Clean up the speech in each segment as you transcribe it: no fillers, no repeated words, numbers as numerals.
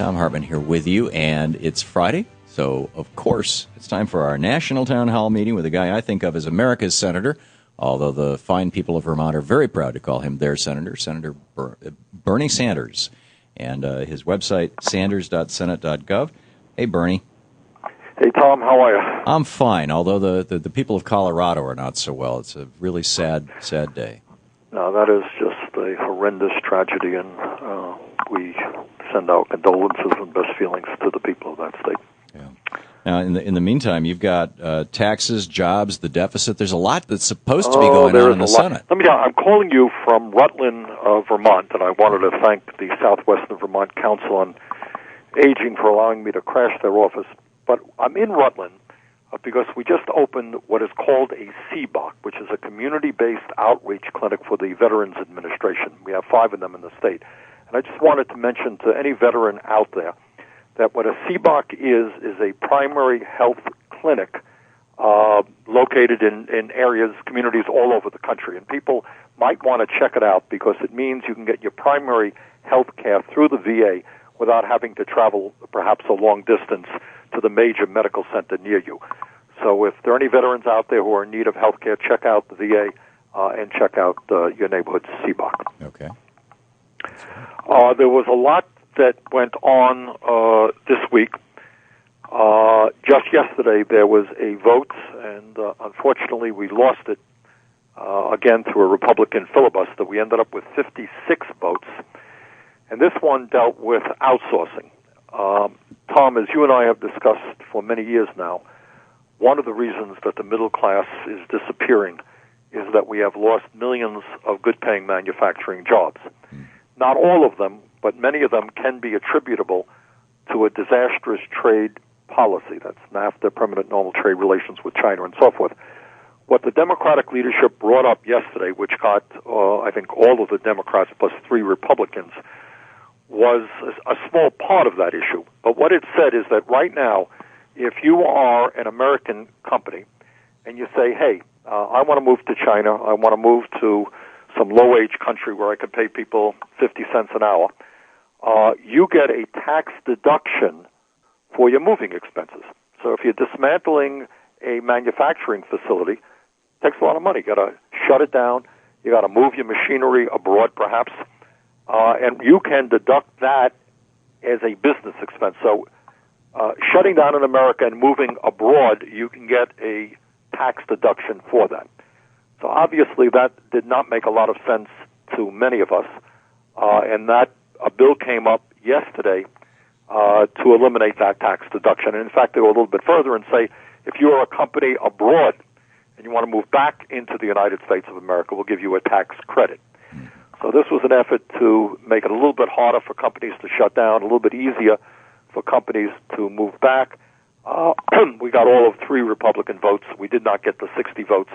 Thom Hartmann here with you, and it's Friday, so of course it's time for our national town hall meeting with a guy I think of as America's senator, although the fine people of Vermont are very proud to call him their senator, Senator Bernie Sanders, and his website, sanders.senate.gov. Hey, Bernie. Hey, Tom, how are you? I'm fine, although the people of Colorado are not so well. It's a really sad day. No, that is just a horrendous tragedy, and we send our condolences and best feelings to the people of that state. Yeah. Now, in the meantime, you've got taxes, jobs, the deficit. There's a lot that's supposed to be going on in the Senate. Let me tell you, I'm calling you from Rutland, Vermont, and I wanted to thank the Southwestern Vermont Council on Aging for allowing me to crash their office. But I'm in Rutland because we just opened what is called a CBOC, which is a community-based outreach clinic for the Veterans Administration. We have 5 of them in the state. And I just wanted to mention to any veteran out there that what a CBOC is a primary health clinic located in areas, communities all over the country. And people might want to check it out because it means you can get your primary health care through the VA without having to travel perhaps a long distance to the major medical center near you. So if there are any veterans out there who are in need of health care, check out the VA and check out your neighborhood's CBOC. Okay. There was a lot that went on this week. Just yesterday there was a vote, and unfortunately we lost it again through a Republican filibuster. We ended up with 56 votes, and this one dealt with outsourcing. Tom, as you and I have discussed for many years now, one of the reasons that the middle class is disappearing is that we have lost millions of good-paying manufacturing jobs. Not all of them, but many of them can be attributable to a disastrous trade policy. That's NAFTA, permanent normal trade relations with China, and so forth. What the Democratic leadership brought up yesterday, which got, I think, all of the Democrats plus 3 Republicans, was a small part of that issue. But what it said is that right now, if you are an American company and you say, hey, I want to move to China, I want to move to some low-wage country where I can pay people 50 cents an hour, you get a tax deduction for your moving expenses. So if you're dismantling a manufacturing facility, it takes a lot of money. You got to shut it down. You got to move your machinery abroad, perhaps, and you can deduct that as a business expense. So shutting down in America and moving abroad, you can get a tax deduction for that. So obviously that did not make a lot of sense to many of us, and that a bill came up yesterday to eliminate that tax deduction. And in fact, they go a little bit further and say, if you are a company abroad and you want to move back into the United States of America, we'll give you a tax credit. So this was an effort to make it a little bit harder for companies to shut down, a little bit easier for companies to move back. We got all of 3 Republican votes. We did not get the 60 votes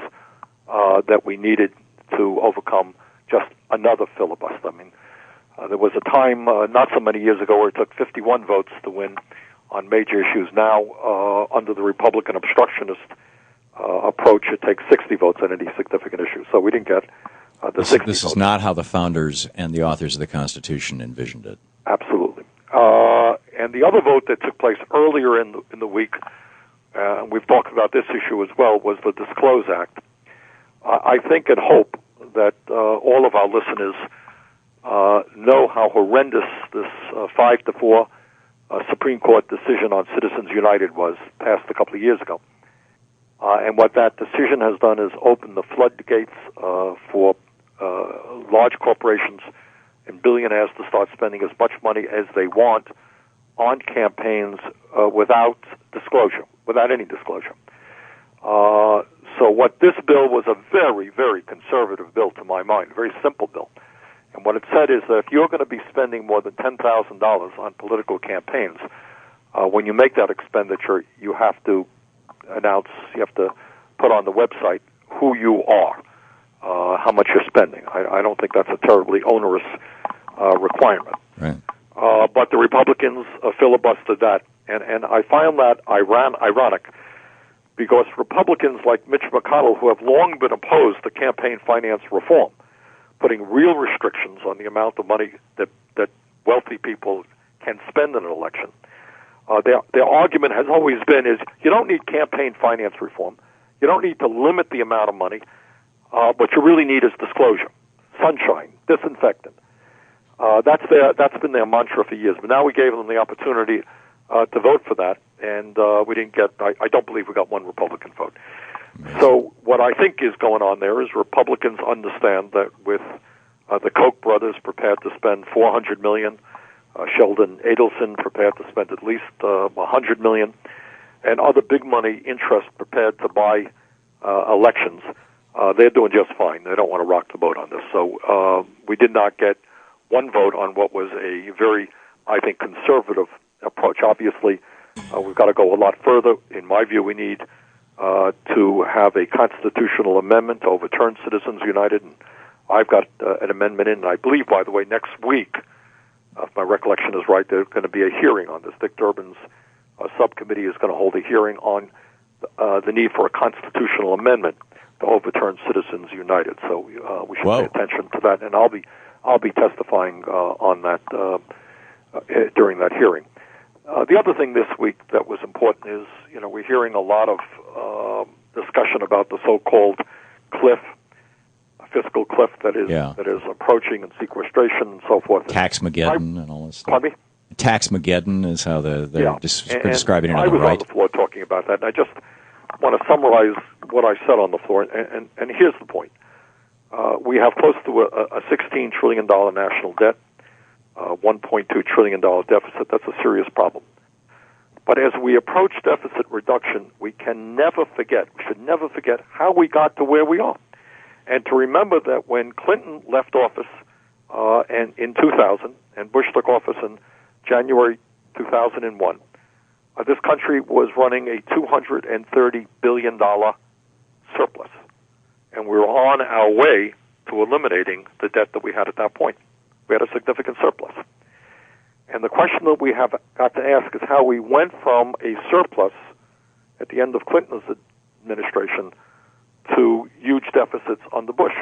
that we needed to overcome just another filibuster. I mean, there was a time not so many years ago where it took 51 votes to win on major issues. Now, under the Republican obstructionist approach, it takes 60 votes on any significant issue. So we didn't get the 60 votes. This is not how the founders and the authors of the Constitution envisioned it. Absolutely. And the other vote that took place earlier in the week, and we've talked about this issue as well, was the Disclose Act. I think and hope that all of our listeners know how horrendous this 5-4 Supreme Court decision on Citizens United was, passed a couple of years ago. And what that decision has done is open the floodgates for large corporations and billionaires to start spending as much money as they want on campaigns without disclosure, without any disclosure. So what this bill was, a very, very conservative bill to my mind, a very simple bill. And what it said is that if you're going to be spending more than $10,000 on political campaigns, when you make that expenditure, you have to announce, you have to put on the website who you are, how much you're spending. I don't think that's a terribly onerous requirement. Right. But the Republicans filibustered that, and I find that ironic because Republicans like Mitch McConnell, who have long been opposed to campaign finance reform, putting real restrictions on the amount of money that wealthy people can spend in an election. Their argument has always been is you don't need campaign finance reform. You don't need to limit the amount of money. What you really need is disclosure, sunshine, disinfectant. That's been their mantra for years. But now we gave them the opportunity to vote for that, and we didn't get. I don't believe we got one Republican vote. So what I think is going on there is Republicans understand that with the Koch brothers prepared to spend $400 million, Sheldon Adelson prepared to spend at least $100 million, and other big money interests prepared to buy elections. They're doing just fine. They don't want to rock the boat on this. So we did not get one vote on what was a very, I think, conservative approach. Obviously, we've got to go a lot further. In my view, we need to have a constitutional amendment to overturn Citizens United, and I've got an amendment in, and I believe, by the way, next week, if my recollection is right, there's going to be a hearing on this. Dick Durbin's subcommittee is going to hold a hearing on the need for a constitutional amendment to overturn Citizens United. So we should pay attention to that, and I'll be testifying on that during that hearing. The other thing this week that was important is, we're hearing a lot of discussion about the so-called cliff, fiscal cliff that is approaching, and sequestration and so forth. Taxmageddon and all this stuff. Pardon me? Taxmageddon is how they're describing it on the right. I was on the floor talking about that, and I just want to summarize what I said on the floor, and here's the point. We have close to a $16 trillion national debt, $1.2 trillion deficit. That's a serious problem. But as we approach deficit reduction, we should never forget how we got to where we are. And to remember that when Clinton left office and in 2000, and Bush took office in January 2001, this country was running a $230 billion surplus. And we were on our way to eliminating the debt that we had at that point. We had a significant surplus. And the question that we have got to ask is how we went from a surplus at the end of Clinton's administration to huge deficits under Bush.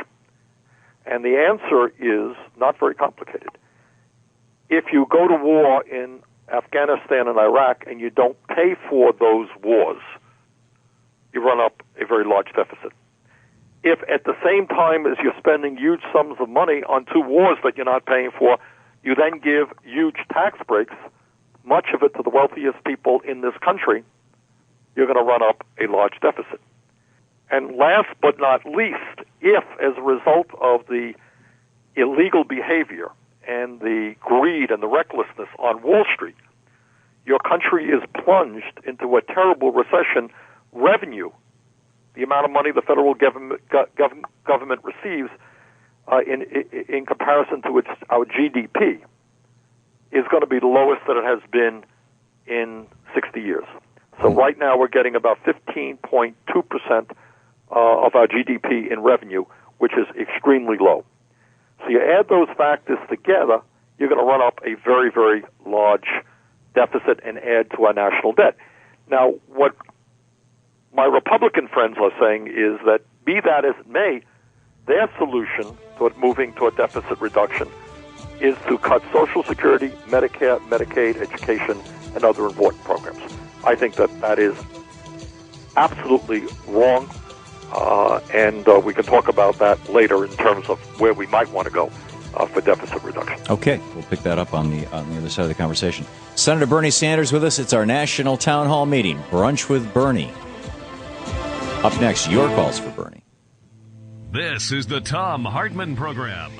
And the answer is not very complicated. If you go to war in Afghanistan and Iraq and you don't pay for those wars, you run up a very large deficit. If at the same time as you're spending huge sums of money on two wars that you're not paying for, you then give huge tax breaks, much of it to the wealthiest people in this country, you're going to run up a large deficit. And last but not least, if as a result of the illegal behavior and the greed and the recklessness on Wall Street, your country is plunged into a terrible recession, revenue, the amount of money the federal government receives in comparison to our GDP, is going to be the lowest that it has been in 60 years. So right now we're getting about 15.2% of our GDP in revenue, which is extremely low. So you add those factors together, you're going to run up a very, very large deficit and add to our national debt. Now, what my Republican friends are saying is that, be that as it may, their solution toward moving to a deficit reduction is to cut Social Security, Medicare, Medicaid, education, and other important programs. I think that is absolutely wrong, and we can talk about that later in terms of where we might want to go for deficit reduction. Okay, we'll pick that up on the other side of the conversation. Senator Bernie Sanders with us. It's our national town hall meeting, Brunch with Bernie. Up next, your calls for Bernie. This is the Thom Hartmann Program.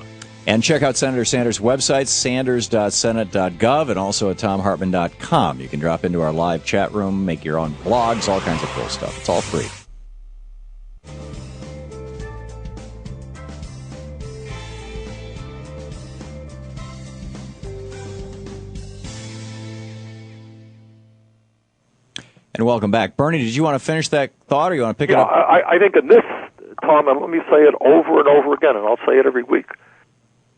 And check out Senator Sanders' website, sanders.senate.gov, and also at thomhartmann.com. You can drop into our live chat room, make your own blogs, all kinds of cool stuff. It's all free. And welcome back. Bernie, did you want to finish that thought, or you want to pick it up? I think in this, Tom, and let me say it over and over again, and I'll say it every week,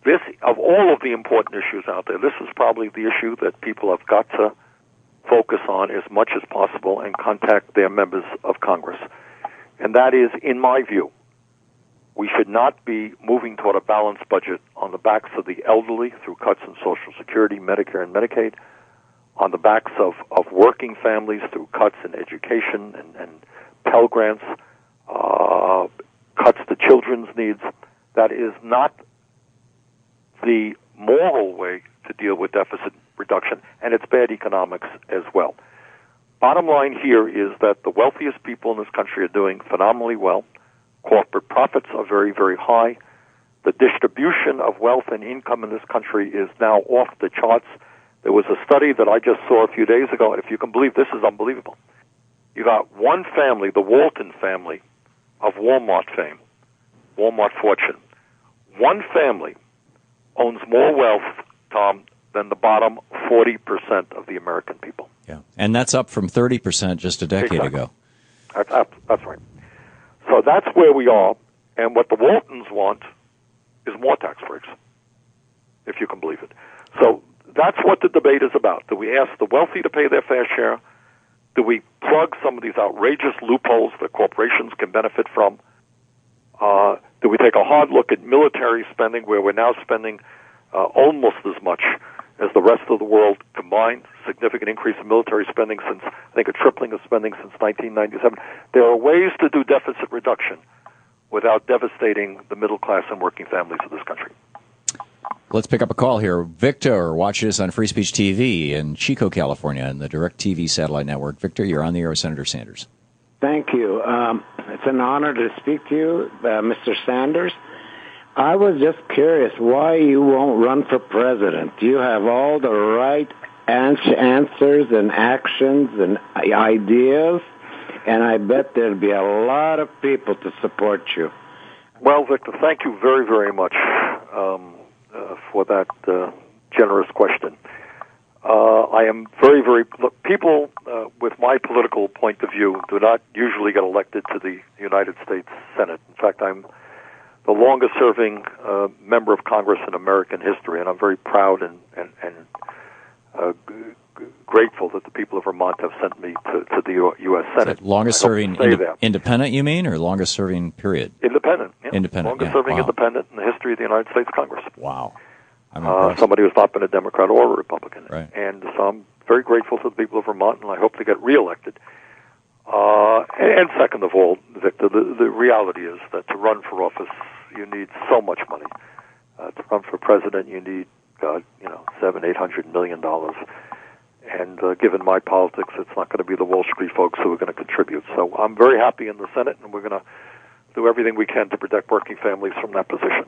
this, of all of the important issues out there, this is probably the issue that people have got to focus on as much as possible and contact their members of Congress. And that is, in my view, we should not be moving toward a balanced budget on the backs of the elderly through cuts in Social Security, Medicare, and Medicaid, on the backs of working families through cuts in education and Pell Grants, cuts to children's needs. That is not the moral way to deal with deficit reduction, and it's bad economics as well. Bottom line here is that the wealthiest people in this country are doing phenomenally well. Corporate profits are very, very high. The distribution of wealth and income in this country is now off the charts. There was a study that I just saw a few days ago, and if you can believe, this is unbelievable. You got one family, the Walton family of Walmart fame, Walmart fortune. One family owns more wealth, Tom, than the bottom 40% of the American people. Yeah, and that's up from 30% just a decade ago. That's right. So that's where we are, and what the Waltons want is more tax breaks, if you can believe it. So that's what the debate is about. Do we ask the wealthy to pay their fair share? Do we plug some of these outrageous loopholes that corporations can benefit from? Do we take a hard look at military spending, where we're now spending almost as much as the rest of the world combined? Significant increase in military spending since, I think, a tripling of spending since 1997. There are ways to do deficit reduction without devastating the middle class and working families of this country. Let's pick up a call here. Victor, watching us on Free Speech TV in Chico, California, and the Direct TV satellite network. Victor, you're on the air with Senator Sanders. Thank you. It's an honor to speak to you, Mr. Sanders. I was just curious why you won't run for president. You have all the right answers and actions and ideas, and I bet there'd be a lot of people to support you. Well, Victor, thank you very, very much for that generous question. I am very, very... Look, people with my political point of view do not usually get elected to the United States Senate. In fact, I'm the longest-serving member of Congress in American history, and I'm very proud and grateful that the people of Vermont have sent me to the U.S. Senate. Longest-serving independent, you mean, or longest-serving period? Independent. Yeah. Independent. Longest-serving Wow. independent in the history of the United States Congress. Wow. Somebody who's not been a Democrat or a Republican. Right. And so I'm very grateful to the people of Vermont, and I hope to get reelected. And second of all, Victor, the reality is that to run for office, you need so much money. To run for president, you need, $700-800 million. And given my politics, it's not going to be the Wall Street folks who are going to contribute. So I'm very happy in the Senate, and we're going to do everything we can to protect working families from that position.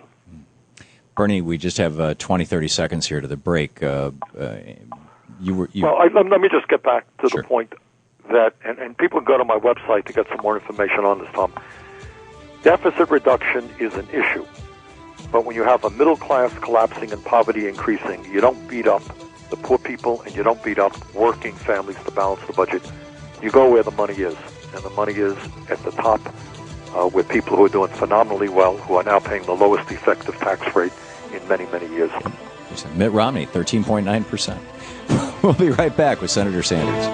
Bernie, we just have 20-30 seconds here to the break. Well, let me just get back to Sure. the point that, and people can go to my website to get some more information on this, Tom. Deficit reduction is an issue. But when you have a middle class collapsing and poverty increasing, you don't beat up the poor people and you don't beat up working families to balance the budget. You go where the money is. And the money is at the top with people who are doing phenomenally well, who are now paying the lowest effective tax rate in many, many years. Mitt Romney, 13.9%. We'll be right back with Senator Sanders.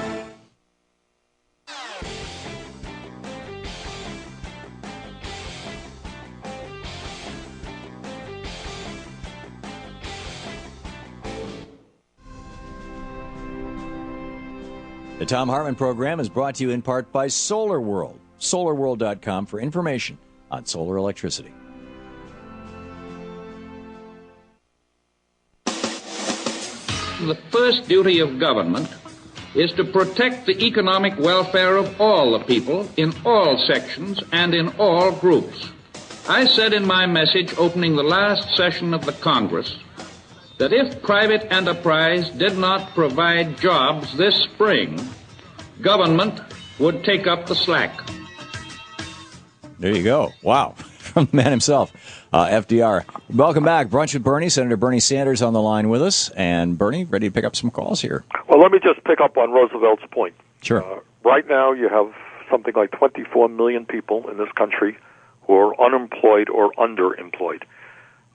The Thom Hartmann Program is brought to you in part by Solar World. SolarWorld.com for information on solar electricity. The first duty of government is to protect the economic welfare of all the people in all sections and in all groups. I said in my message opening the last session of the Congress that if private enterprise did not provide jobs this spring, government would take up the slack. There you go. Wow. From the man himself, FDR. Welcome back. Brunch with Bernie. Senator Bernie Sanders on the line with us. And Bernie, ready to pick up some calls here. Well, let me just pick up on Roosevelt's point. Sure. Right now you have something like 24 million people in this country who are unemployed or underemployed.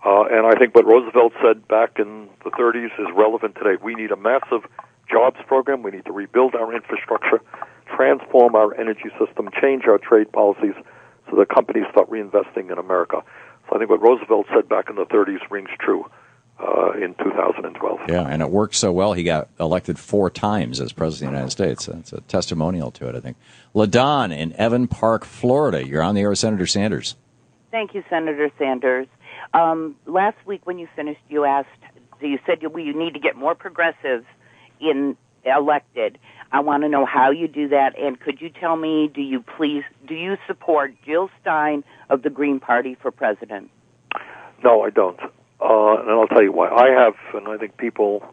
And I think what Roosevelt said back in the 30s is relevant today. We need a massive jobs program. We need to rebuild our infrastructure, transform our energy system, change our trade policies so that companies start reinvesting in America. So I think what Roosevelt said back in the 30s rings true in 2012. Yeah, and it worked so well, he got elected 4 times as President of the United States. That's a testimonial to it, I think. LaDon in Evan Park, Florida. You're on the air with Senator Sanders. Thank you, Senator Sanders. Last week when you finished, you said you need to get more progressives elected. I want to know how you do that, and could you tell me, do you support Jill Stein of the Green Party for president? No, I don't. And I'll tell you why. I have, and I think people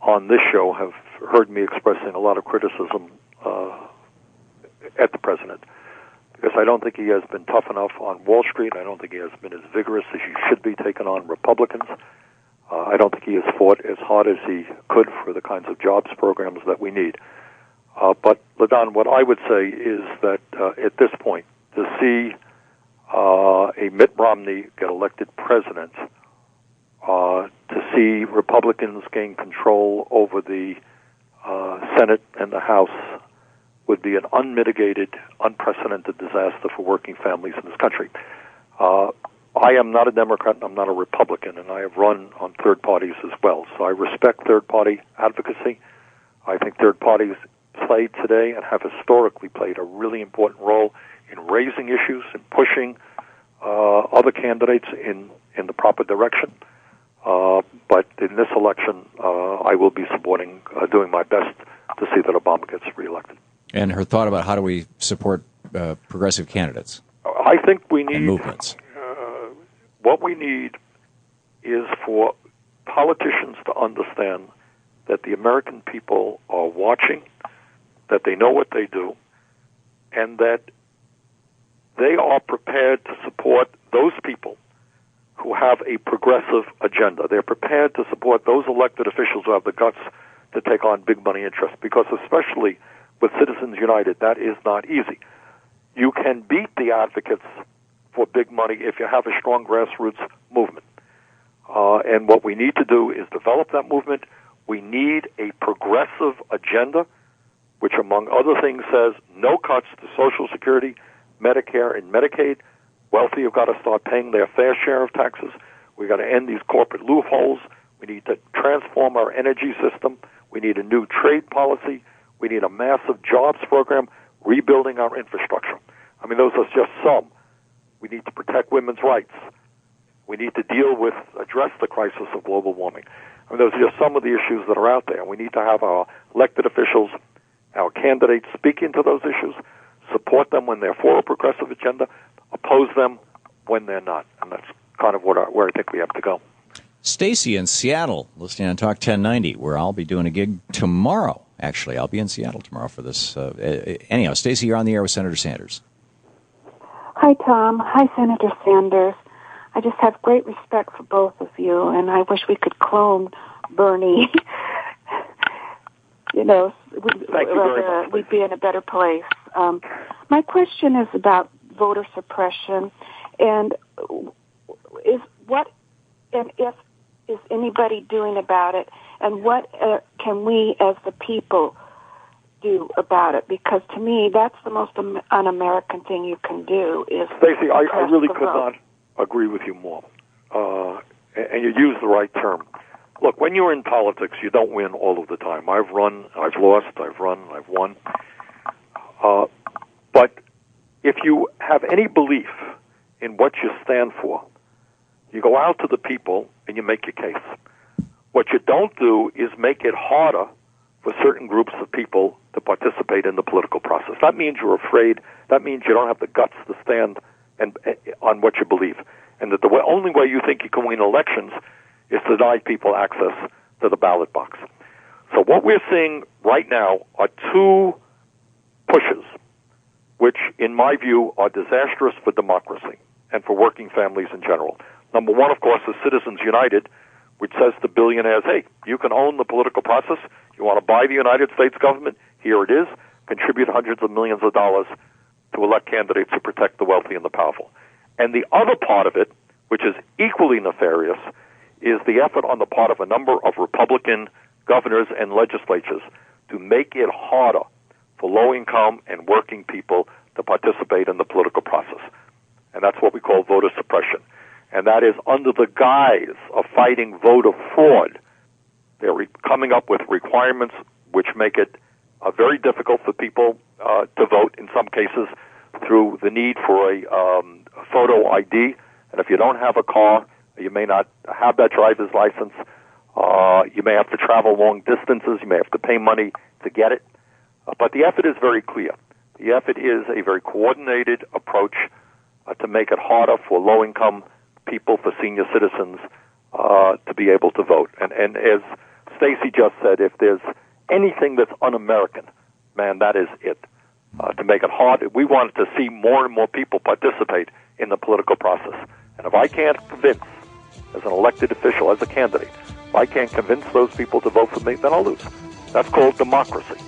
on this show have heard me expressing a lot of criticism at the president, because I don't think he has been tough enough on Wall Street. I don't think he has been as vigorous as he should be taking on Republicans. I don't think he has fought as hard as he could for the kinds of jobs programs that we need. But, LaDon, what I would say is that at this point, to see a Mitt Romney get elected president, to see Republicans gain control over the Senate and the House would be an unmitigated, unprecedented disaster for working families in this country. I am not a Democrat and I'm not a Republican, and I have run on third parties as well. So I respect third-party advocacy. I think third parties played today and have historically played a really important role in raising issues and pushing other candidates in the proper direction. But in this election, I will be supporting, doing my best to see that Obama gets reelected. And her thought about how do we support progressive candidates? I think we need... And movements. What we need is for politicians to understand that the American people are watching, that they know what they do, and that they are prepared to support those people who have a progressive agenda. They're prepared to support those elected officials who have the guts to take on big money interests, because especially with Citizens United, that is not easy. You can beat the advocates for big money if you have a strong grassroots movement. And what we need to do is develop that movement. We need a progressive agenda, which among other things says no cuts to Social Security, Medicare, and Medicaid. Wealthy have got to start paying their fair share of taxes. We've got to end these corporate loopholes. We need to transform our energy system. We need a new trade policy. We need a massive jobs program, rebuilding our infrastructure. I mean, those are just some. We need to protect women's rights. We need to address the crisis of global warming. I mean, those are just some of the issues that are out there. We need to have our elected officials, our candidates speak into those issues, support them when they're for a progressive agenda, oppose them when they're not. And that's kind of where I think we have to go. Stacy in Seattle, listening on Talk 1090, where I'll be doing a gig tomorrow. Actually, I'll be in Seattle tomorrow for this. Anyhow, Stacy, you're on the air with Senator Sanders. Hi, Tom. Hi, Senator Sanders. I just have great respect for both of you, and I wish we could clone Bernie. You know, we'd be in a better place. My question is about voter suppression, and if is anybody doing about it, and what can we as the people do about it? Because to me, that's the most un-American thing you can do. Is Stacey, I really could not agree with you more. And you use the right term. Look, when you're in politics, you don't win all of the time. I've run, I've lost, I've run, I've won. But if you have any belief in what you stand for, you go out to the people and you make your case. What you don't do is make it harder for certain groups of people to participate in the political process. That means you're afraid. That means you don't have the guts to stand on what you believe. And that the only way you think you can win elections is to deny people access to the ballot box. So what we're seeing right now are two pushes, which, in my view, are disastrous for democracy and for working families in general. Number one, of course, is Citizens United, which says to billionaires, hey, you can own the political process. You want to buy the United States government? Here it is. Contribute hundreds of millions of dollars to elect candidates who protect the wealthy and the powerful. And the other part of it, which is equally nefarious, is the effort on the part of a number of Republican governors and legislatures to make it harder for low-income and working people to participate in the political process. And that's what we call voter suppression. and that is under the guise of fighting voter fraud. They're coming up with requirements which make it very difficult for people to vote, in some cases through the need for a photo ID. And if you don't have a car, you may not have that driver's license. You may have to travel long distances. You may have to pay money to get it. But the effort is very clear. The effort is a very coordinated approach to make it harder for low-income people, for senior citizens, to be able to vote. And as Stacy just said, if there's anything that's un-American, man, that is it. To make it hard, we wanted to see more and more people participate in the political process. And if I can't convince, as an elected official, as a candidate, if I can't convince those people to vote for me, then I'll lose. That's called democracy.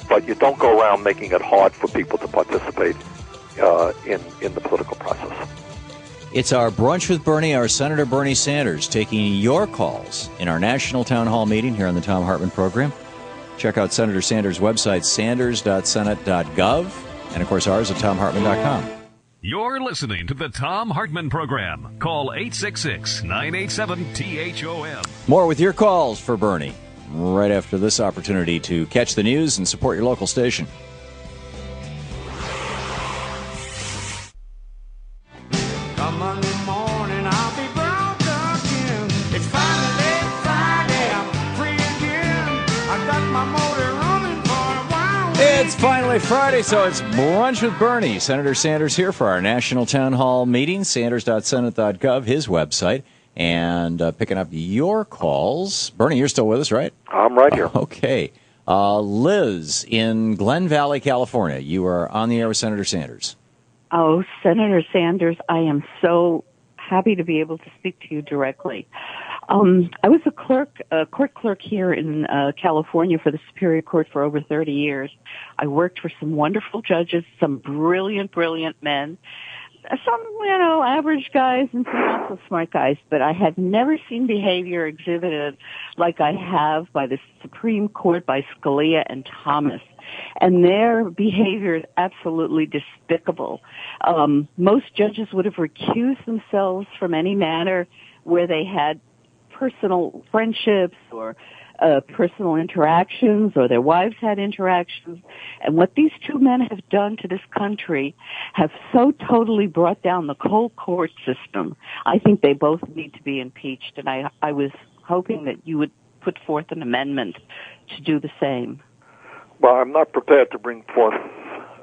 But you don't go around making it hard for people to participate in the political process. It's our Brunch with Bernie, our Senator Bernie Sanders, taking your calls in our national town hall meeting here on the Thom Hartmann Program. Check out Senator Sanders' website, sanders.senate.gov, and, of course, ours at tomhartmann.com. You're listening to the Thom Hartmann Program. Call 866-987-THOM. More with your calls for Bernie right after this opportunity to catch the news and support your local station. Come Monday morning, I'll be broke again. It's finally Friday, I'm free again. I got my motor running for a while. It's finally Friday, so it's Brunch with Bernie. Senator Sanders here for our national town hall meeting, sanders.senate.gov, his website, and picking up your calls. Bernie, you're still with us, right? I'm right here. Okay. Liz in Glen Valley, California. You are on the air with Senator Sanders. Oh, Senator Sanders, I am so happy to be able to speak to you directly. I was a court clerk here in California for the Superior Court for over 30 years. I worked for some wonderful judges, some brilliant, brilliant men, some, average guys and some not so smart guys, but I had never seen behavior exhibited like I have by the Supreme Court, by Scalia and Thomas. And their behavior is absolutely despicable. Most judges would have recused themselves from any matter where they had personal friendships or personal interactions, or their wives had interactions. And what these two men have done to this country have so totally brought down the whole court system. I think they both need to be impeached, and I was hoping that you would put forth an amendment to do the same. Well, I'm not prepared to bring forth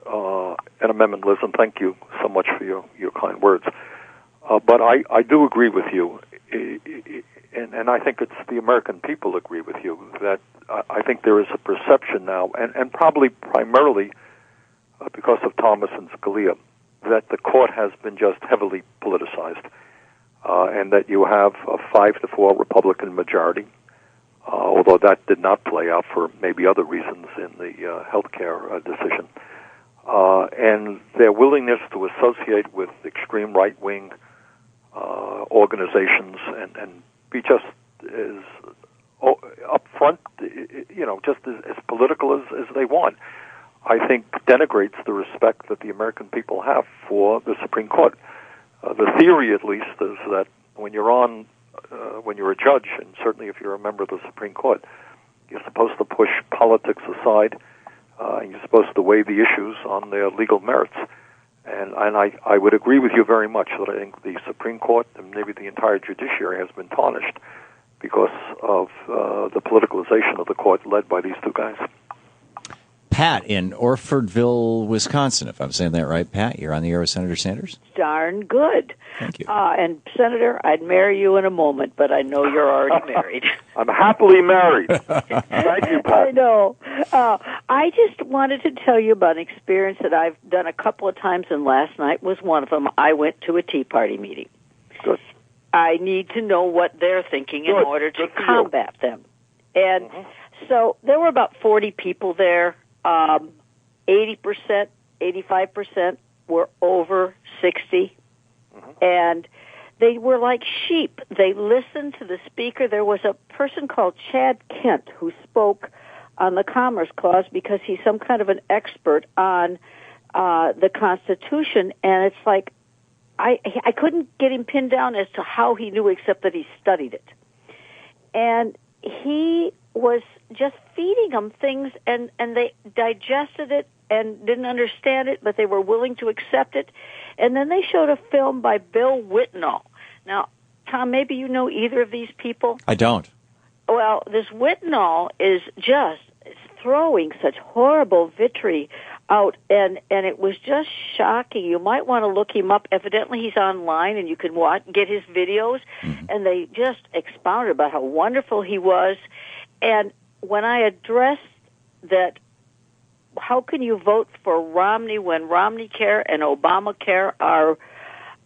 an amendment, Liz, and thank you so much for your kind words. But I do agree with you, and I think it's the American people agree with you, that I think there is a perception now, and probably primarily because of Thomas and Scalia, that the court has been just heavily politicized, and that you have a 5-4 Republican majority, although that did not play out for maybe other reasons in the health care decision. And their willingness to associate with extreme right-wing organizations and be just as upfront, just as political as they want, I think denigrates the respect that the American people have for the Supreme Court. The theory, at least, is that when you're a judge, and certainly if you're a member of the Supreme Court, you're supposed to push politics aside, and you're supposed to weigh the issues on their legal merits. And I would agree with you very much that I think the Supreme Court and maybe the entire judiciary has been tarnished because of the politicalization of the court led by these two guys. Pat in Orfordville, Wisconsin, if I'm saying that right. Pat, you're on the air with Senator Sanders. Darn good. Thank you. And, Senator, I'd marry you in a moment, but I know you're already married. I'm happily married. Thank you, Pat. I know. I just wanted to tell you about an experience that I've done a couple of times, and last night was one of them. I went to a Tea Party meeting. Good. I need to know what they're thinking in order to combat them. And so there were about 40 people there. 80%, 85% were over 60. And they were like sheep. They listened to the speaker. There was a person called Chad Kent who spoke on the Commerce Clause because he's some kind of an expert on the Constitution. And it's like, I couldn't get him pinned down as to how he knew, except that he studied it. And he was just feeding them things, and they digested it and didn't understand it, but they were willing to accept it. And then they showed a film by Bill Whitnall. Now, Tom, maybe you know either of these people? I don't. Well, this Whitnall is just throwing such horrible vitriol out, and it was just shocking. You might want to look him up. Evidently, he's online, and you can get his videos, and they just expounded about how wonderful he was. And when I addressed that, how can you vote for Romney when Romneycare and Obamacare are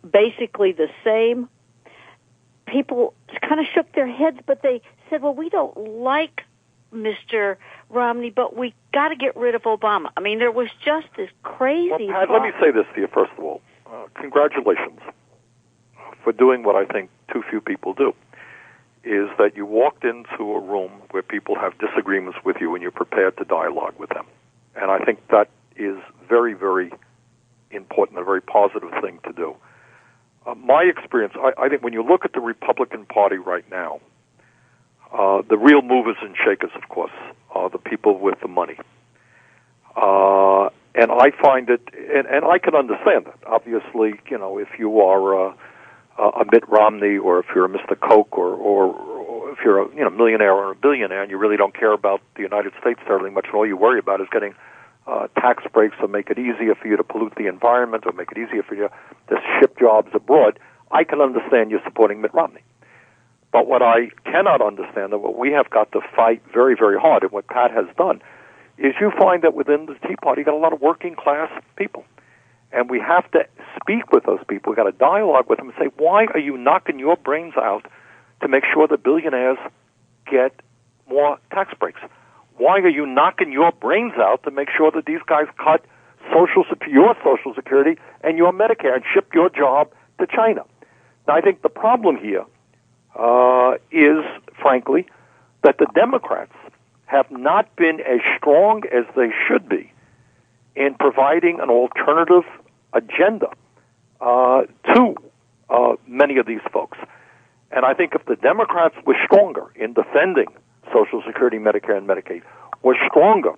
basically the same? People kind of shook their heads, but they said, well, we don't like Mr. Romney, but we got to get rid of Obama. I mean, there was just this crazy... Well, Pat, let me say this to you, first of all. Congratulations for doing what I think too few people do, is that you walked into a room where people have disagreements with you and you're prepared to dialogue with them. And I think that is very, very important, a very positive thing to do. My experience, I think when you look at the Republican Party right now, the real movers and shakers, of course, are the people with the money. And I find it, and I can understand it. Obviously, you know, if you are a Mitt Romney, or if you're a Mr. Koch, or if you're a millionaire or a billionaire, and you really don't care about the United States terribly much, and all you worry about is getting tax breaks or make it easier for you to pollute the environment or make it easier for you to ship jobs abroad, I can understand you supporting Mitt Romney. But what I cannot understand, and what we have got to fight very, very hard, and what Pat has done, is you find that within the Tea Party, you got a lot of working class people. And we have to speak with those people. We've got to dialogue with them and say, why are you knocking your brains out to make sure the billionaires get more tax breaks? Why are you knocking your brains out to make sure that these guys cut your Social Security and your Medicare and ship your job to China? Now, I think the problem here is, frankly, that the Democrats have not been as strong as they should be in providing an alternative agenda to many of these folks. And I think if the Democrats were stronger in defending Social Security, Medicare, and Medicaid, were stronger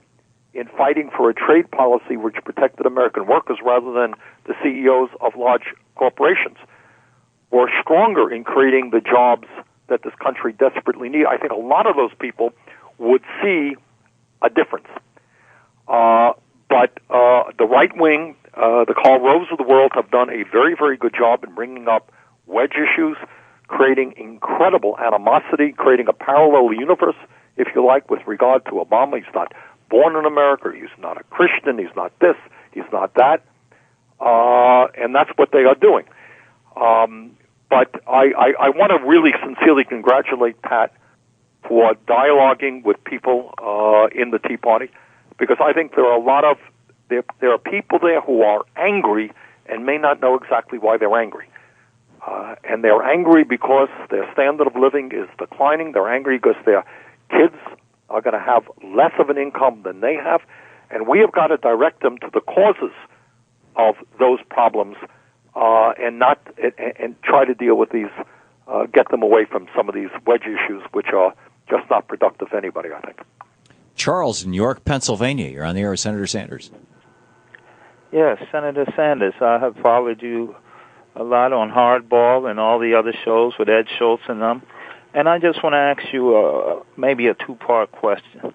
in fighting for a trade policy which protected American workers rather than the CEOs of large corporations, were stronger in creating the jobs that this country desperately needs, I think a lot of those people would see a difference. But the right wing, the Karl Roves of the world, have done a very, very good job in bringing up wedge issues, creating incredible animosity, creating a parallel universe, if you like, with regard to Obama. He's not born in America. He's not a Christian. He's not this. He's not that. And that's what they are doing. But I want to really sincerely congratulate Pat for dialoguing with people in the Tea Party, because I think there are there are people there who are angry and may not know exactly why they're angry. And they're angry because their standard of living is declining. They're angry because their kids are going to have less of an income than they have. And we have got to direct them to the causes of those problems and try to deal with these, get them away from some of these wedge issues which are just not productive to anybody, I think. Charles in York, Pennsylvania. You're on the air with Senator Sanders. Yes, Senator Sanders. I have followed you a lot on Hardball and all the other shows with Ed Schultz and them. And I just want to ask you maybe a two-part question.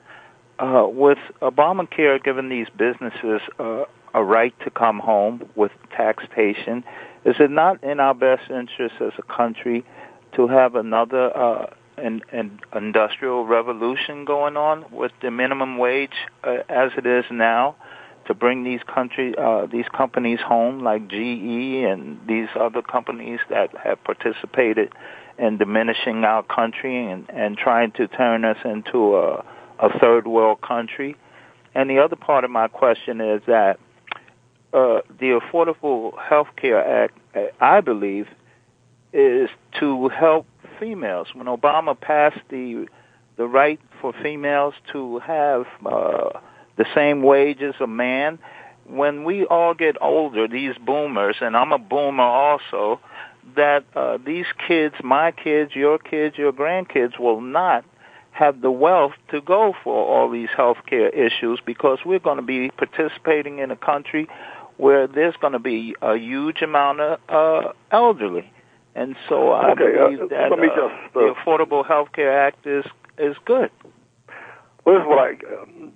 With Obamacare giving these businesses a right to come home with taxation, is it not in our best interest as a country to have another an industrial revolution going on with the minimum wage as it is now, to bring these companies home, like GE and these other companies that have participated in diminishing our country and trying to turn us into a third world country? And the other part of my question is that the Affordable Health Care Act, I believe, is to help females. When Obama passed the right for females to have the same wage as a man, when we all get older, these boomers, and I'm a boomer also, that these kids, my kids, your grandkids, will not have the wealth to go for all these health care issues, because we're going to be participating in a country where there's going to be a huge amount of elderly. And so I believe that the Affordable Health Care Act is good. Well, this is what I'm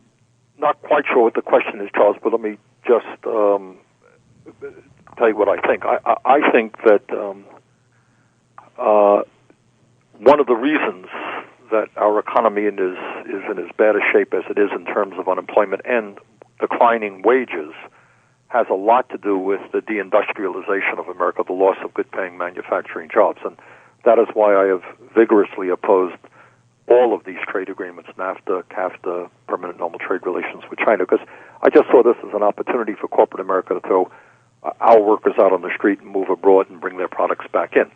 not quite sure what the question is, Charles, but let me just tell you what I think. I think that one of the reasons that our economy is in as bad a shape as it is in terms of unemployment and declining wages has a lot to do with the deindustrialization of America, the loss of good-paying manufacturing jobs. And that is why I have vigorously opposed all of these trade agreements, NAFTA, CAFTA, permanent normal trade relations with China, because I just saw this as an opportunity for corporate America to throw our workers out on the street and move abroad and bring their products back in.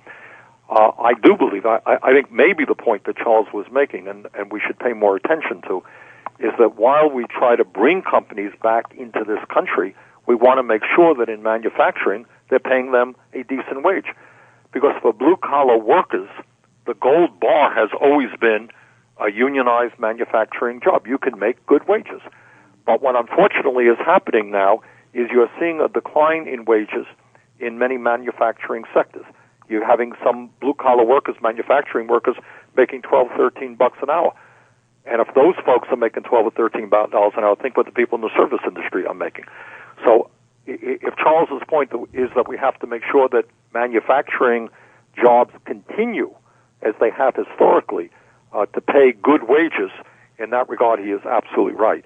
I do believe, I think maybe the point that Charles was making, and we should pay more attention to, is that while we try to bring companies back into this country, we want to make sure that in manufacturing, they're paying them a decent wage. Because for blue-collar workers, the gold bar has always been a unionized manufacturing job. You can make good wages. But what unfortunately is happening now is you're seeing a decline in wages in many manufacturing sectors. You're having some blue-collar workers, manufacturing workers, making $12, $13 an hour. And if those folks are making $12 or $13 an hour, think what the people in the service industry are making. So if Charles's point is that we have to make sure that manufacturing jobs continue, as they have historically, to pay good wages, in that regard, he is absolutely right.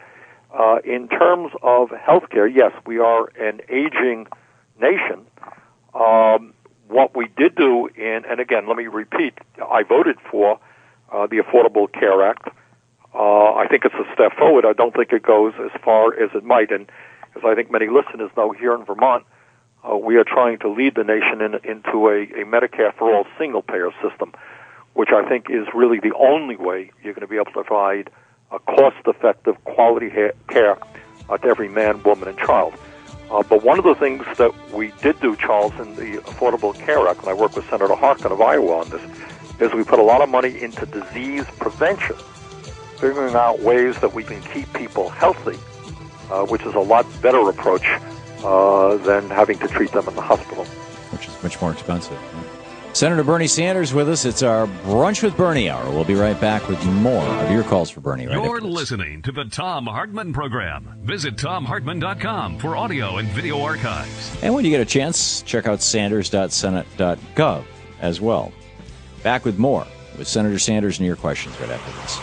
In terms of health care, yes, we are an aging nation. What we did do, and again, let me repeat, I voted for the Affordable Care Act. I think it's a step forward. I don't think it goes as far as it might. And as I think many listeners know, here in Vermont, we are trying to lead the nation into a Medicare for all single-payer system, which I think is really the only way you're going to be able to provide a cost-effective quality care to every man, woman, and child. But one of the things that we did do, Charles, in the Affordable Care Act, and I work with Senator Hartmann of Iowa on this, is we put a lot of money into disease prevention, figuring out ways that we can keep people healthy, which is a lot better approach than having to treat them in the hospital. Which is much more expensive. Senator Bernie Sanders with us. It's our Brunch with Bernie hour. We'll be right back with more of your calls for Bernie. Right You're listening to the Thom Hartmann Program. Visit ThomHartmann.com for audio and video archives. And when you get a chance, check out sanders.senate.gov as well. Back with more with Senator Sanders and your questions right after this.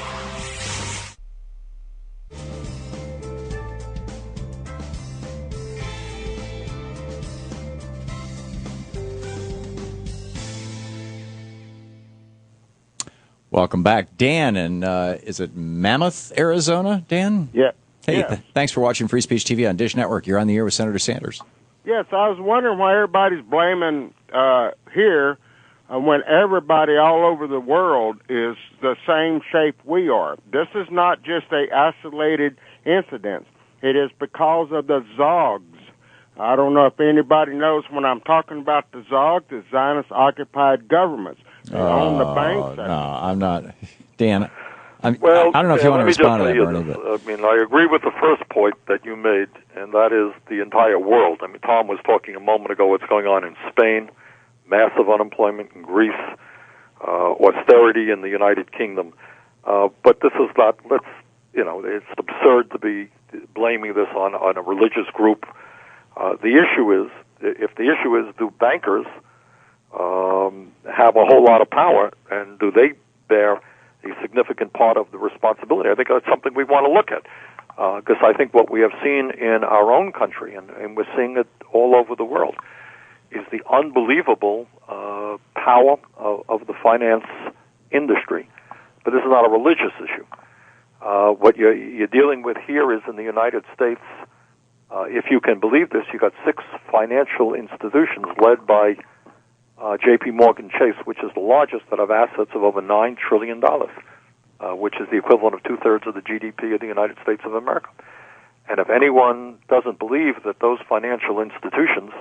Welcome back. Dan, and is it Mammoth, Arizona, Dan? Yeah. Hey, yeah. Thanks for watching Free Speech TV on Dish Network. You're on the air with Senator Sanders. Yes, I was wondering why everybody's blaming here when everybody all over the world is the same shape we are. This is not just a isolated incident. It is because of the Zogs. I don't know if anybody knows when I'm talking about the Zog, the Zionist-occupied governments. They own the banks. No, I'm not. Dan, I don't know if you want to let me respond to just that, tell you Bernie. this. I mean, I agree with the first point that you made, and that is the entire world. I mean, Tom was talking a moment ago what's going on in Spain, massive unemployment in Greece, austerity in the United Kingdom. But this is not, it's absurd to be blaming this on a religious group. The issue is, if the issue is, do bankers have a whole lot of power, and do they bear a significant part of the responsibility? I think that's something we want to look at, because I think what we have seen in our own country, and we're seeing it all over the world, is the unbelievable power of the finance industry. But this is not a religious issue. What you're dealing with here is in the United States, if you can believe this, you've got 6 financial institutions led by J.P. Morgan Chase, which is the largest, that have assets of over $9 trillion, which is the equivalent of 2/3 of the GDP of the United States of America. And if anyone doesn't believe that those financial institutions,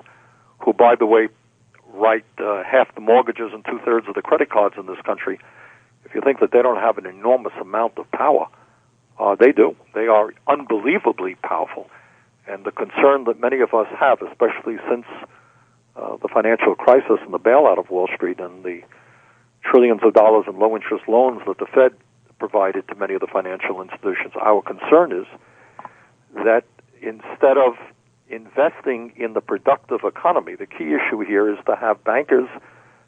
who, by the way, write half the mortgages and two-thirds of the credit cards in this country, if you think that they don't have an enormous amount of power, they do. They are unbelievably powerful. And the concern that many of us have, especially since the financial crisis and the bailout of Wall Street and the trillions of dollars in low-interest loans that the Fed provided to many of the financial institutions, our concern is that instead of investing in the productive economy, the key issue here is to have bankers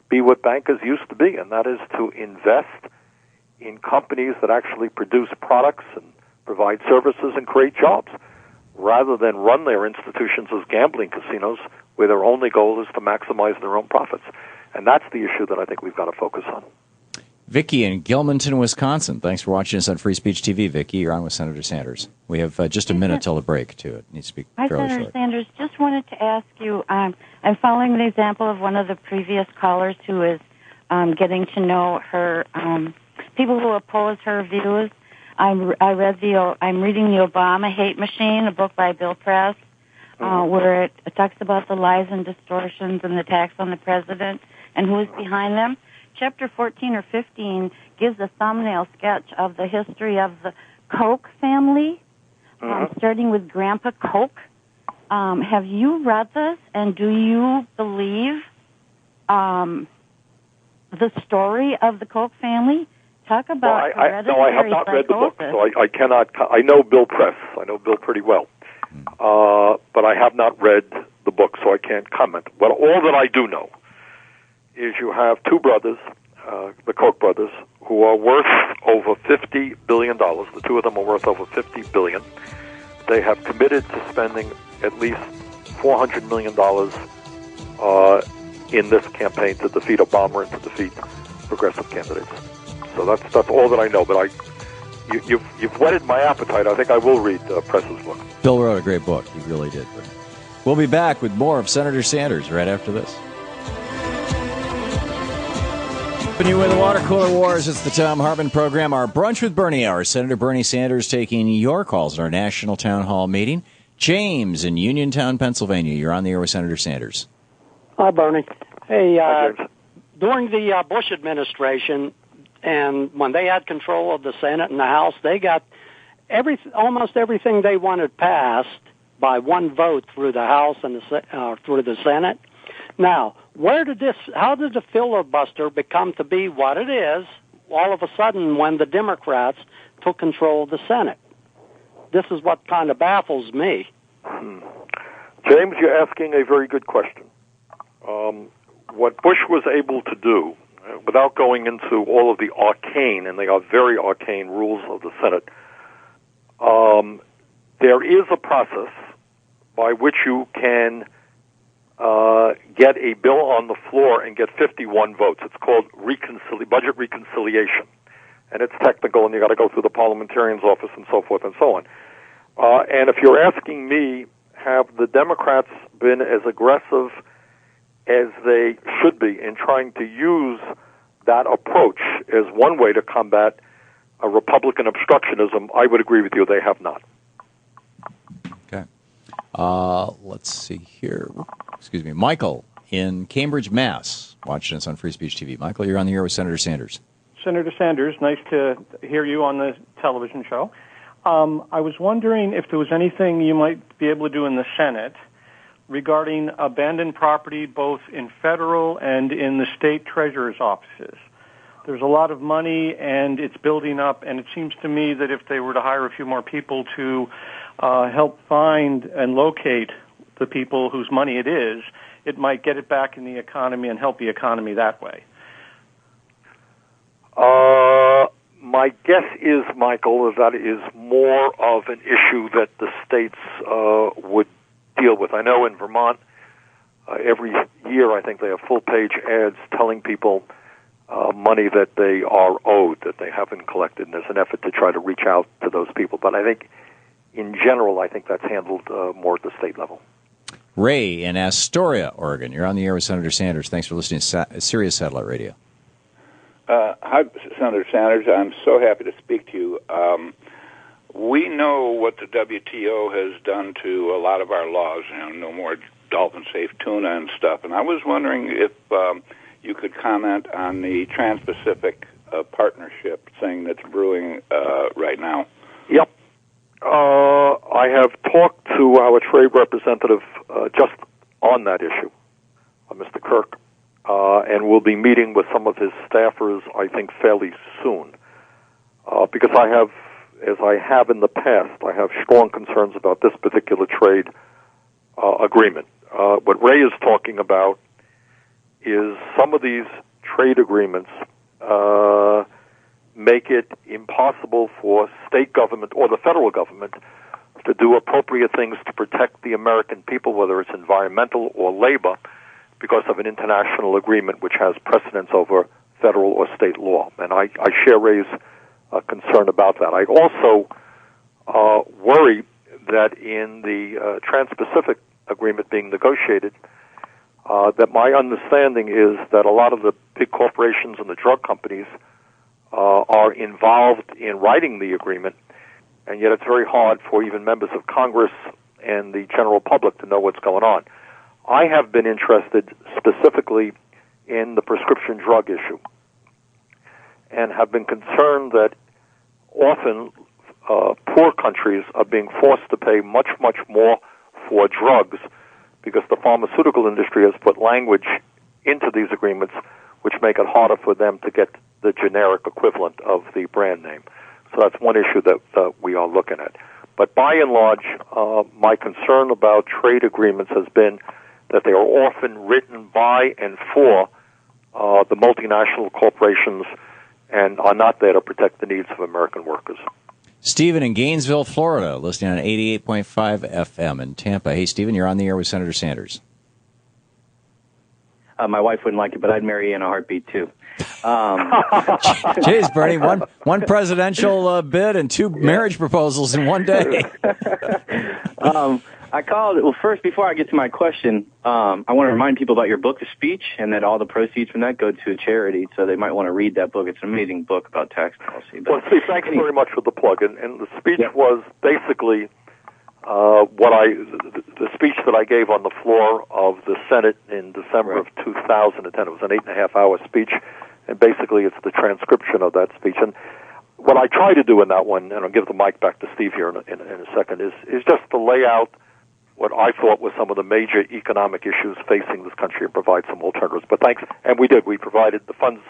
be what bankers used to be, and that is to invest in companies that actually produce products and provide services and create jobs, rather than run their institutions as gambling casinos where their only goal is to maximize their own profits. And that's the issue that I think we've got to focus on. Vicki in Gilmanton, Wisconsin. Thanks for watching us on Free Speech TV. Vicki, you're on with Senator Sanders. We have just a minute till the break, too. It needs to be fairly short. Hi, Senator Sanders. Just wanted to ask you, I'm following the example of one of the previous callers who is getting to know her, people who oppose her views. I'm reading The Obama Hate Machine, a book by Bill Press, where it talks about the lies and distortions and the attacks on the president and who is behind them. Chapter 14 or 15 gives a thumbnail sketch of the history of the Koch family, starting with Grandpa Koch. Have you read this, and do you believe the story of the Koch family? Talk about hereditary I have not read the book, so I cannot. I know Bill Press. I know Bill pretty well, but I have not read the book, so I can't comment. But all that I do know is you have two brothers, the Koch brothers, who are worth over $50 billion. The two of them are worth over $50 billion. They have committed to spending at least $400 million in this campaign to defeat Obama and to defeat progressive candidates. So that's all that I know. But you've whetted my appetite. I think I will read Press's book. Bill wrote a great book. He really did. We'll be back with more of Senator Sanders right after this. Continue with the Water Cooler Wars. It's the Thom Hartmann Program, our Brunch with Bernie hour. Senator Bernie Sanders taking your calls in our national town hall meeting. James in Uniontown, Pennsylvania. You're on the air with Senator Sanders. Hi, Bernie. Hey, Hi, James. During the Bush administration, and when they had control of the Senate and the House, they got almost everything they wanted passed by one vote through the House and through the Senate. Now, how did the filibuster become to be what it is all of a sudden when the Democrats took control of the Senate? This is what kind of baffles me. James, you're asking a very good question. What Bush was able to do, without going into all of the arcane, and they are very arcane, rules of the Senate, there is a process by which you can get a bill on the floor and get 51 votes. It's called budget reconciliation. And it's technical, and you got to go through the parliamentarian's office and so forth and so on. And if you're asking me, have the Democrats been as aggressive as they should be in trying to use that approach as one way to combat Republican obstructionism? I would agree with you. They have not. Okay. Let's see here. Excuse me. Michael in Cambridge, Mass. Watching us on Free Speech TV. Michael, you're on the air with Senator Sanders. Senator Sanders, nice to hear you on the television show. I was wondering if there was anything you might be able to do in the Senate regarding abandoned property both in federal and in the state treasurer's offices. There's a lot of money, and it's building up, and it seems to me that if they were to hire a few more people to help find and locate the people whose money it is, it might get it back in the economy and help the economy that way. My guess is, Michael, that is more of an issue that the states would deal with. I know in Vermont, every year I think they have full-page ads telling people money that they are owed, that they haven't collected, and there's an effort to try to reach out to those people. But I think, in general, I think that's handled more at the state level. Ray in Astoria, Oregon. You're on the air with Senator Sanders. Thanks for listening to Sirius Satellite Radio. Hi, Senator Sanders. I'm so happy to speak to you. we know what the WTO has done to a lot of our laws, no more dolphin-safe tuna and stuff, and I was wondering if you could comment on the Trans-Pacific partnership thing that's brewing right now. Yep. I have talked to our trade representative just on that issue, Mr. Kirk, and we'll be meeting with some of his staffers, I think, fairly soon. Because I have, as I have in the past, I have strong concerns about this particular trade agreement. What Ray is talking about is some of these trade agreements make it impossible for state government or the federal government to do appropriate things to protect the American people, whether it's environmental or labor, because of an international agreement which has precedence over federal or state law. And I share Ray's concern about that. I also worry that in the Trans-Pacific agreement being negotiated, that my understanding is that a lot of the big corporations and the drug companies are involved in writing the agreement, and yet it's very hard for even members of Congress and the general public to know what's going on. I have been interested specifically in the prescription drug issue and have been concerned that often poor countries are being forced to pay much, much more for drugs because the pharmaceutical industry has put language into these agreements which make it harder for them to get the generic equivalent of the brand name. So that's one issue that we are looking at. But by and large, my concern about trade agreements has been that they are often written by and for the multinational corporations and are not there to protect the needs of American workers. Stephen in Gainesville, Florida, listening on 88.5 FM in Tampa. Hey, Stephen, you're on the air with Senator Sanders. My wife wouldn't like it, but I'd marry you in a heartbeat, too. Jeez, Bernie, one presidential bid and two marriage proposals in one day. I called, well, first, before I get to my question, I want to remind people about your book, The Speech, and that all the proceeds from that go to a charity, so they might want to read that book. It's an amazing book about tax policy. But, well, Steve, thanks very much for the plug. And the speech was basically the speech that I gave on the floor of the Senate in December of 2010. It was an 8.5-hour speech, and basically it's the transcription of that speech. And what I try to do in that one, and I'll give the mic back to Steve here in a second, is just to lay out what I thought was some of the major economic issues facing this country and provide some alternatives. But thanks, and we did. We provided the funds,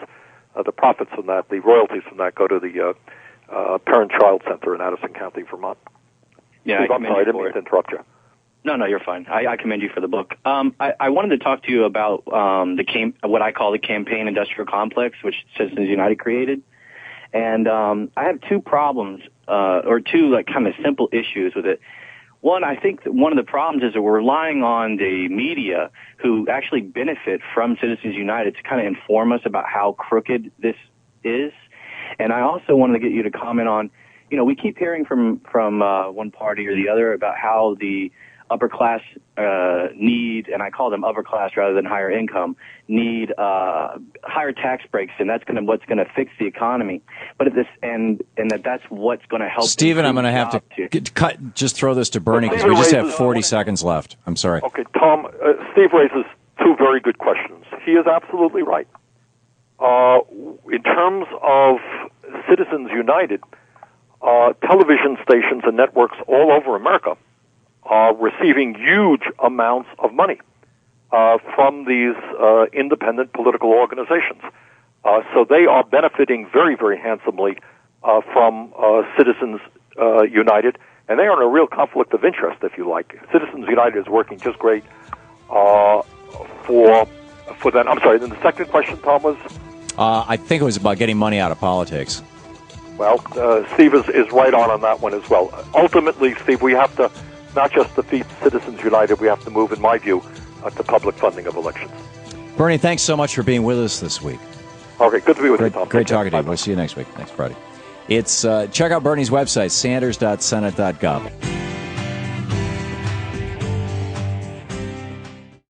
the profits from that, the royalties from that go to the Parent-Child Center in Addison County, Vermont. Yeah, Steve, I'm sorry, I didn't mean to interrupt you. No, you're fine. I commend you for the book. I wanted to talk to you about what I call the campaign industrial complex, which Citizens United created. And I have two problems, or two like kind of simple issues with it. One, I think that one of the problems is that we're relying on the media who actually benefit from Citizens United to kind of inform us about how crooked this is. And I also wanted to get you to comment on, we keep hearing from one party or the other about how the upper class need, and I call them upper class rather than higher income, need higher tax breaks, and that's what's going to fix the economy. But at this and that's what's going to help. Stephen, I'm going to have to just throw this to Bernie because we just have 40 seconds left. I'm sorry. Okay, Tom. Steve raises two very good questions. He is absolutely right. In terms of Citizens United, television stations and networks all over America are receiving huge amounts of money from these independent political organizations. So they are benefiting very, very handsomely from Citizens United, and they are in a real conflict of interest, if you like. Citizens United is working just great for that. I'm sorry, then the second question, Tom, was? I think it was about getting money out of politics. Well, Steve is right on that one as well. Ultimately, Steve, we have to not just defeat Citizens United, we have to move, in my view, to public funding of elections. Bernie, thanks so much for being with us this week. Okay, good to be with you, Tom. Great talking to you. We'll see you next week, next Friday. Check out Bernie's website, sanders.senate.gov.